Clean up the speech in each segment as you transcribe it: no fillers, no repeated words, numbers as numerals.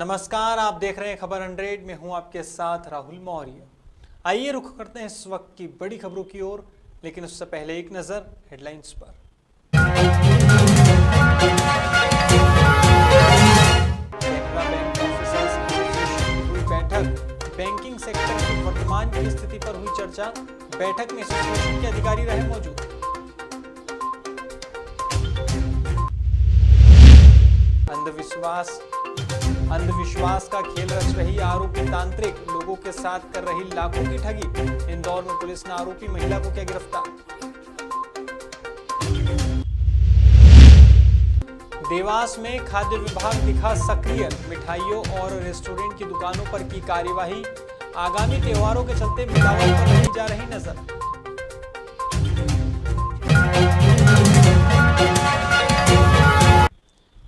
नमस्कार, आप देख रहे हैं खबर 100 में हूं आपके साथ राहुल मौर्य। आइए रुख करते हैं इस वक्त की बड़ी खबरों की ओर, लेकिन उससे पहले एक नजर हेडलाइंस पर। कैनरा बैंक ऑफिसर्स एसोसिएशन की हुई बैठक, बैंकिंग सेक्टर की वर्तमान की स्थिति पर हुई चर्चा। बैठक में एसोसिएशन के अधिकारी रहे मौजूद। अंधविश्वास का खेल रच रही आरोपी तांत्रिक, लोगों के साथ कर रही लाखों की ठगी। इंदौर में पुलिस ने आरोपी महिला को किया गिरफ्तार। देवास में खाद्य विभाग दिखा सक्रिय, मिठाइयों और रेस्टोरेंट की दुकानों पर की कार्यवाही। आगामी त्योहारों के चलते मिलावट पर रखी जा रही नजर।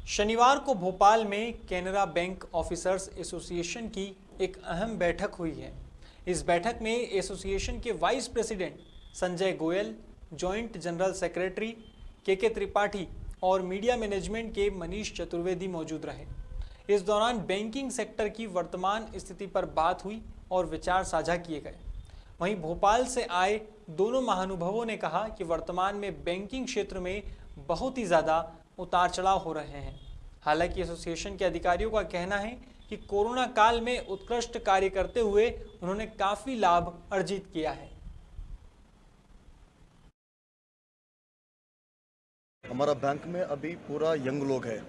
शनिवार को भोपाल में कैनरा बैंक ऑफिसर्स एसोसिएशन की एक अहम बैठक हुई है। इस बैठक में एसोसिएशन के vice president Sanjay Goyal, joint general secretary के त्रिपाठी और मीडिया मैनेजमेंट के मनीष चतुर्वेदी मौजूद रहे। इस दौरान बैंकिंग सेक्टर की वर्तमान स्थिति पर बात हुई और विचार साझा किए गए। वहीं भोपाल से आए दोनों महानुभावों ने कहा कि वर्तमान में बैंकिंग क्षेत्र में बहुत ही ज़्यादा उतार चढ़ाव हो रहे हैं। हालांकि एसोसिएशन के अधिकारियों का कहना है कि कोरोना काल में उत्कृष्ट कार्य करते हुए उन्होंने काफी लाभ अर्जित किया है। हमारा बैंक में अभी पूरा यंग लोग है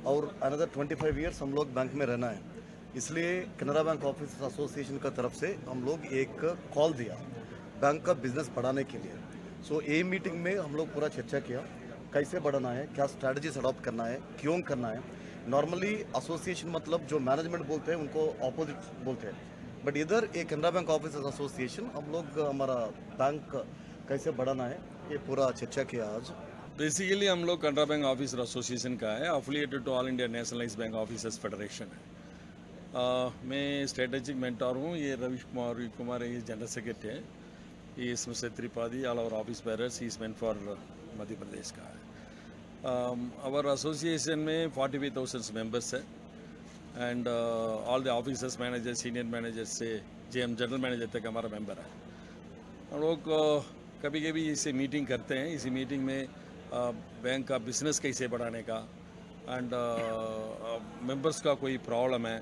और अनदर 25 ईयर्स हम लोग बैंक में रहना है, इसलिए कैनरा बैंक ऑफिसर्स एसोसिएशन का तरफ से हम लोग एक कॉल दिया बैंक का बिजनेस बढ़ाने के लिए। सो ये मीटिंग में हम लोग पूरा चर्चा किया कैसे बढ़ाना है, क्या स्ट्रैटेजीज अडॉप्ट करना है, क्यों करना है। नॉर्मली एसोसिएशन मतलब जो मैनेजमेंट बोलते हैं उनको ऑपोजिट बोलते हैं, बट इधर एक कैनरा बैंक ऑफिसर्स एसोसिएशन हम लोग हमारा बैंक कैसे बढ़ाना है ये पूरा चर्चा किया आज। बेसिकली हम लोग कैनरा बैंक ऑफिसर एसोसिएशन का है, affiliated to all India nationalised bank officers federation है। मैं स्ट्रेटेजिक मेंटोर हूँ। ये रविश कुमार ये जनरल सेक्रेटरी है। ये इसमें से Tripathi all over office bearers is meant for Madhya Pradesh का है। आवर एसोसिएशन में 45,000 मेंबर्स है and all the officers managers senior managers से जेएम जनरल मैनेजर तक हमारा मेंबर है। हम लोग कभी कभी इसे मीटिंग करते हैं। इसी मीटिंग में बैंक का बिजनेस कैसे बढ़ाने का एंड मेंबर्स का कोई प्रॉब्लम है,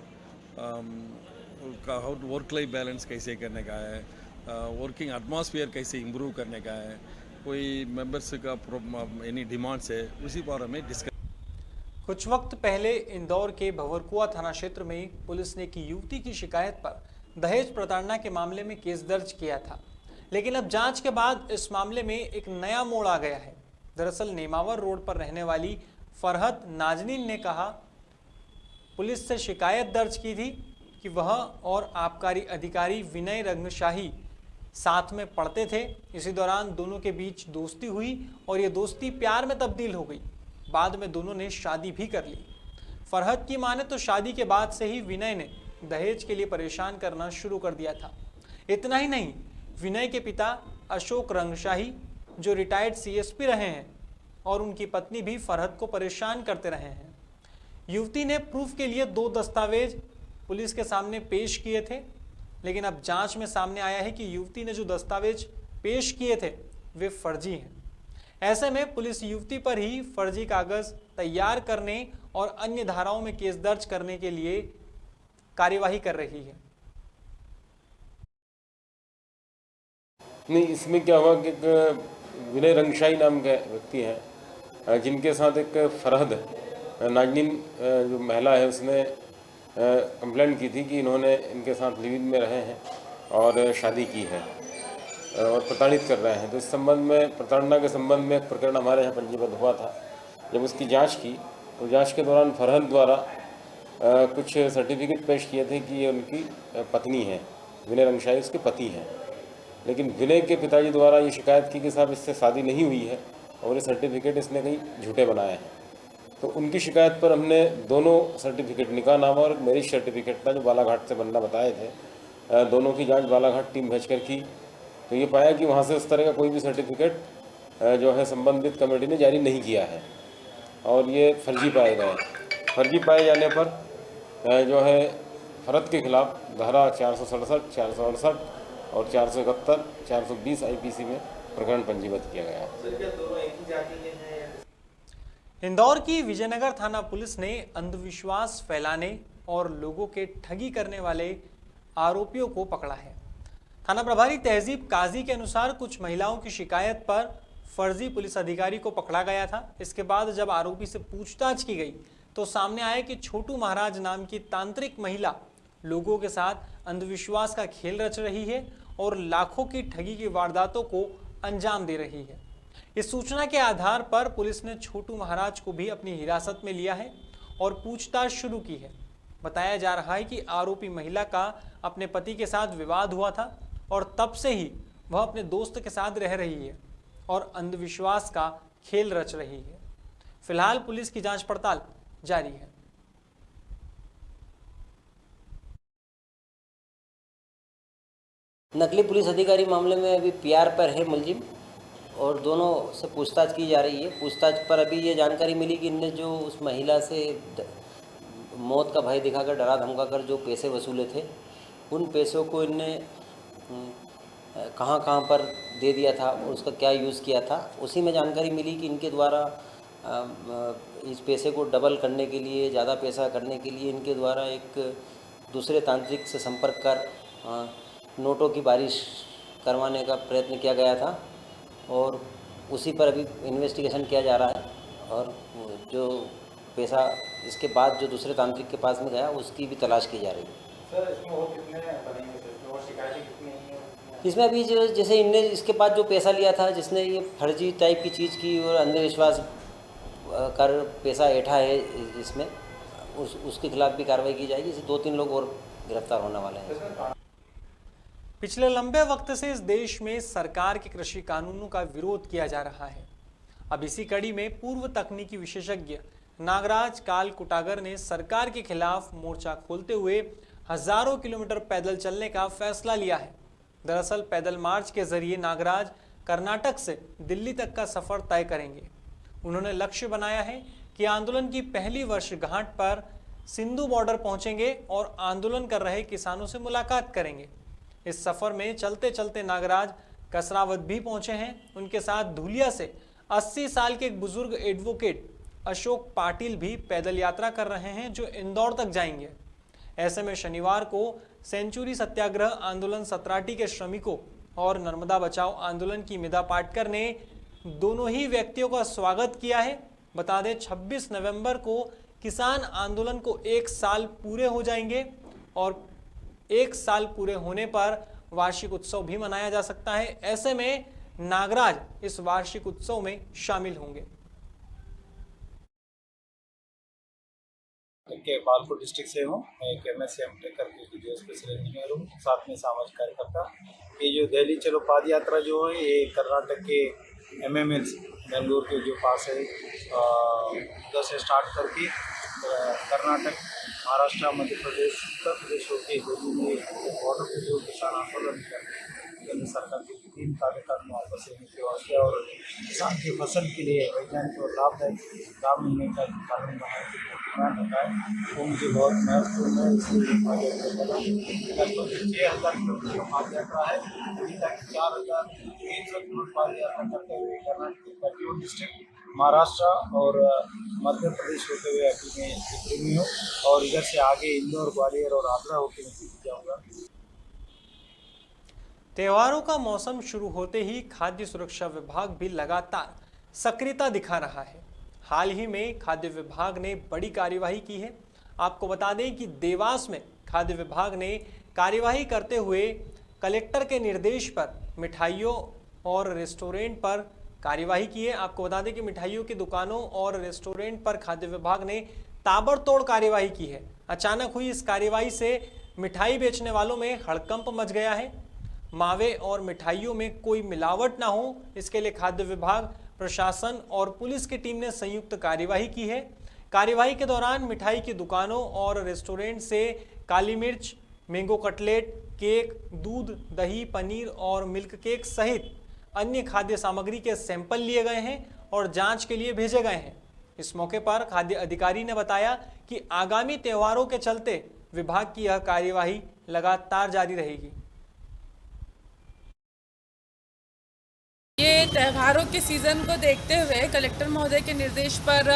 वर्क लाइफ बैलेंस कैसे करने का है, वर्किंग एटमॉस्फेयर कैसे इम्प्रूव करने का है, कोई मेंबर्स का एनी डिमांड्स है, उसी बारे में डिस्कस। कुछ वक्त पहले इंदौर के भंवरकुआ थाना क्षेत्र में पुलिस ने एक युवती की शिकायत पर दहेज प्रताड़ना के मामले में केस दर्ज किया था, लेकिन अब जांच के बाद इस मामले में एक नया मोड़ आ गया है। दरअसल नेमावर रोड पर रहने वाली फरहत नाजनीन ने कहा पुलिस से शिकायत दर्ज की थी कि वह और आबकारी अधिकारी विनय रंगशाही साथ में पढ़ते थे। इसी दौरान दोनों के बीच दोस्ती हुई और ये दोस्ती प्यार में तब्दील हो गई। बाद में दोनों ने शादी भी कर ली। फरहत की माने तो शादी के बाद से ही विनय ने दहेज के लिए परेशान करना शुरू कर दिया था। इतना ही नहीं, विनय के पिता अशोक रंगशाही जो रिटायर्ड सीएसपी रहे हैं और उनकी पत्नी भी फरहत को परेशान करते रहे हैं। युवती ने प्रूफ के लिए 2 दस्तावेज पुलिस के सामने पेश किए थे, लेकिन अब जांच में सामने आया है कि युवती ने जो दस्तावेज पेश किए थे वे फर्जी हैं। ऐसे में पुलिस युवती पर ही फर्जी कागज तैयार करने और अन्य धाराओं में केस दर्ज करने के लिए कार्यवाही कर रही है। नहीं, इसमें क्या हुआ कि विनय रंगशाही नाम के व्यक्ति हैं जिनके साथ एक फरहद नाजनीन जो महिला है उसने कंप्लेंट की थी कि इन्होंने इनके साथ लिव इन में रहे हैं और शादी की है और प्रताड़ित कर रहे हैं। तो इस संबंध में, प्रताड़ना के संबंध में एक प्रकरण हमारे यहाँ पंजीबद्ध हुआ था। जब उसकी जांच की तो जांच के दौरान फरहद द्वारा कुछ सर्टिफिकेट पेश किए थे कि ये उनकी पत्नी है, विनय रंगशाही उसके पति हैं। लेकिन विनय के पिताजी द्वारा ये शिकायत की कि साहब इससे शादी नहीं हुई है और ये सर्टिफिकेट इसने कहीं झूठे बनाए हैं। तो उनकी शिकायत पर हमने दोनों सर्टिफिकेट, निकाह नामा और मैरिज सर्टिफिकेट था जो बालाघाट से बनना बताए थे, दोनों की जांच बालाघाट टीम भेजकर की। तो ये पाया कि वहाँ से उस तरह का कोई भी सर्टिफिकेट जो है संबंधित कमेटी ने जारी नहीं किया है और ये फर्जी पाए गए। फर्जी पाए जाने पर जो है फरद के खिलाफ धारा 467, 468 और 471, 420 आईपीसी में प्रकरण पंजीबद्ध किया गया है। इंदौर की विजयनगर थाना पुलिस ने अंधविश्वास फैलाने और लोगों के ठगी करने वाले आरोपियों को पकड़ा है। थाना प्रभारी तहजीब काजी के अनुसार कुछ महिलाओं की शिकायत पर फर्जी पुलिस अधिकारी को पकड़ा गया था। इसके बाद जब आरोपी से पूछताछ की गई तो सामने आया कि छोटू महाराज नाम की तांत्रिक महिला लोगों के साथ अंधविश्वास का खेल रच रही है और लाखों की ठगी की वारदातों को अंजाम दे रही है। इस सूचना के आधार पर पुलिस ने छोटू महाराज को भी अपनी हिरासत में लिया है और पूछताछ शुरू की है। बताया जा रहा है कि आरोपी महिला का अपने पति के साथ विवाद हुआ था और तब से ही वह अपने दोस्त के साथ रह रही है और अंधविश्वास का खेल रच रही है। फिलहाल पुलिस की जांच पड़ताल जारी है। नकली पुलिस अधिकारी मामले में अभी पीआर पर है मुलजिम और दोनों से पूछताछ की जा रही है। पूछताछ पर अभी ये जानकारी मिली कि इनने जो उस महिला से मौत का भय दिखाकर डरा धमकाकर जो पैसे वसूले थे, उन पैसों को इनने कहाँ पर दे दिया था और उसका क्या यूज़ किया था। उसी में जानकारी मिली कि इनके द्वारा इस पैसे को डबल करने के लिए, ज़्यादा पैसा करने के लिए इनके द्वारा एक दूसरे तांत्रिक से संपर्क कर नोटों की बारिश करवाने का प्रयत्न किया गया था और उसी पर अभी इन्वेस्टिगेशन किया जा रहा है और जो पैसा इसके बाद जो दूसरे तांत्रिक के पास में गया उसकी भी तलाश की जा रही है। सर, इसमें और कितने बनेंगे? सर, और शिकायतें कितनी आई हैं? इसमें अभी जो जैसे इनने इसके बाद जो पैसा लिया था, जिसने ये फर्जी टाइप की चीज़ की और अंधविश्वास कर पैसा ऐठा है इसमें, उसके खिलाफ भी कार्रवाई की जाएगी। इसे 2-3 लोग और गिरफ्तार होने वाले हैं। पिछले लंबे वक्त से इस देश में सरकार के कृषि कानूनों का विरोध किया जा रहा है। अब इसी कड़ी में पूर्व तकनीकी विशेषज्ञ नागराज काल कुटागर ने सरकार के खिलाफ मोर्चा खोलते हुए हजारों किलोमीटर पैदल चलने का फैसला लिया है। दरअसल पैदल मार्च के जरिए नागराज कर्नाटक से दिल्ली तक का सफर तय करेंगे। उन्होंने लक्ष्य बनाया है कि आंदोलन की पहली वर्षगांठ पर सिंधु बॉर्डर पहुंचेंगे और आंदोलन कर रहे किसानों से मुलाकात करेंगे। इस सफर में चलते चलते नागराज कसरावत भी पहुंचे हैं। उनके साथ धुलिया से 80 साल के एक बुजुर्ग एडवोकेट अशोक पाटिल भी पैदल यात्रा कर रहे हैं, जो इंदौर तक जाएंगे। ऐसे में शनिवार को सेंचुरी सत्याग्रह आंदोलन सतराटी के श्रमिकों और नर्मदा बचाओ आंदोलन की मिधा पाटकर ने दोनों ही व्यक्तियों का स्वागत किया है। बता दें 26 नवंबर को किसान आंदोलन को 1 साल पूरे हो जाएंगे और 1 साल पूरे होने पर वार्षिक उत्सव भी मनाया जा सकता है। ऐसे में नागराज इस वार्षिक उत्सव में शामिल होंगे। के बालपुर डिस्ट्रिक्ट से हूँ। मैं एक MSc M.Tech करके जो स्पेशल इंजीनियर हूँ, साथ में सामाजिक कार्यकर्ता। ये जो दिल्ली चलो पाद यात्रा जो है, ये कर्नाटक के MMLs बेंगलुरु के जो पास है, उधर से स्टार्ट करके कर्नाटक, महाराष्ट्र, मध्य प्रदेश, उत्तर प्रदेश होकर दिल्ली में बॉर्डर पे जो किसान आंदोलन केंद्र सरकार के 3 कार्यकाल में वापस लेने के वास्ते और किसान की फसल के लिए वैज्ञानिक और लाभदायक लाभ मिलने का कारण रहा है, वो मुझे बहुत महत्वपूर्ण है। इसलिए लगभग 6,000 किलोमीटर पाद यात्रा है। अभी तक 4,300 किलोमीटर पाद यात्रा करते हुए कर्नाटक के 31 डिस्ट्रिक्ट, महाराष्ट्र और मध्य प्रदेश होते हुए अभी मैं दिल्ली में हूँ और इधर से आगे इंदौर, ग्वालियर और आगरा होकर मैं दिल्ली जाऊँगा। त्योहारों का मौसम शुरू होते ही खाद्य सुरक्षा विभाग भी लगातार सक्रियता दिखा रहा है। हाल ही में खाद्य विभाग ने बड़ी कार्यवाही की है। आपको बता दें कि देवास में खाद्य विभाग ने कार्यवाही करते हुए कलेक्टर के निर्देश पर मिठाइयों और रेस्टोरेंट पर कार्यवाही की है। आपको बता दें कि मिठाइयों की दुकानों और रेस्टोरेंट पर खाद्य विभाग ने ताबड़तोड़ कार्यवाही की है। अचानक हुई इस कार्यवाही से मिठाई बेचने वालों में हड़कंप मच गया है। मावे और मिठाइयों में कोई मिलावट ना हो, इसके लिए खाद्य विभाग, प्रशासन और पुलिस की टीम ने संयुक्त कार्यवाही की है। कार्यवाही के दौरान मिठाई की दुकानों और रेस्टोरेंट से काली मिर्च, मैंगो कटलेट, केक, दूध, दही, पनीर और मिल्क केक सहित अन्य खाद्य सामग्री के सैंपल लिए गए हैं और जांच के लिए भेजे गए हैं। इस मौके पर खाद्य अधिकारी ने बताया कि आगामी त्योहारों के चलते विभाग की यह कार्यवाही लगातार जारी रहेगी। ये त्योहारों के सीज़न को देखते हुए कलेक्टर महोदय के निर्देश पर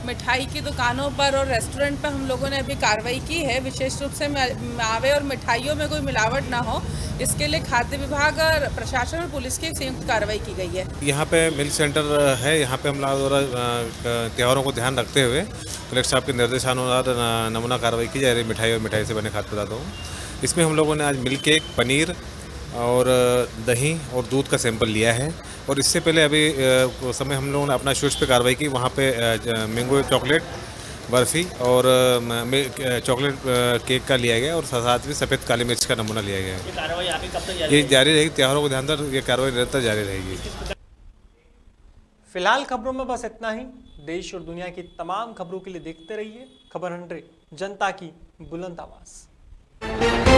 मिठाई की दुकानों पर और रेस्टोरेंट पर हम लोगों ने अभी कार्रवाई की है। विशेष रूप से मावे और मिठाइयों में कोई मिलावट ना हो, इसके लिए खाद्य विभाग और प्रशासन और पुलिस की संयुक्त कार्रवाई की गई है। यहाँ पे मिल्क सेंटर है, यहाँ पे हम द्वारा त्योहारों को ध्यान रखते हुए कलेक्टर साहब के निर्देशानुसार नमूना कार्रवाई की जा रही है मिठाई और मिठाई से बने खाद्य पदार्थों। इसमें हम लोगों ने आज मिल्क केक, पनीर और दही और दूध का सैंपल लिया है। और इससे पहले अभी समय हम लोगों ने अपना स्वीट्स पे कार्रवाई की, वहाँ पे मैंगो चॉकलेट बर्फ़ी और चॉकलेट केक का लिया गया और साथ में सफ़ेद काली मिर्च का नमूना लिया गया है। ये कार्रवाई आगे कब तक जारी रहेगी? त्योहारों को ध्यान रखकर ये कार्रवाई निरंतर जारी रहेगी। फिलहाल खबरों में बस इतना ही। देश और दुनिया की तमाम खबरों के लिए देखते रहिए खबर 100, जनता की बुलंद आवाज़।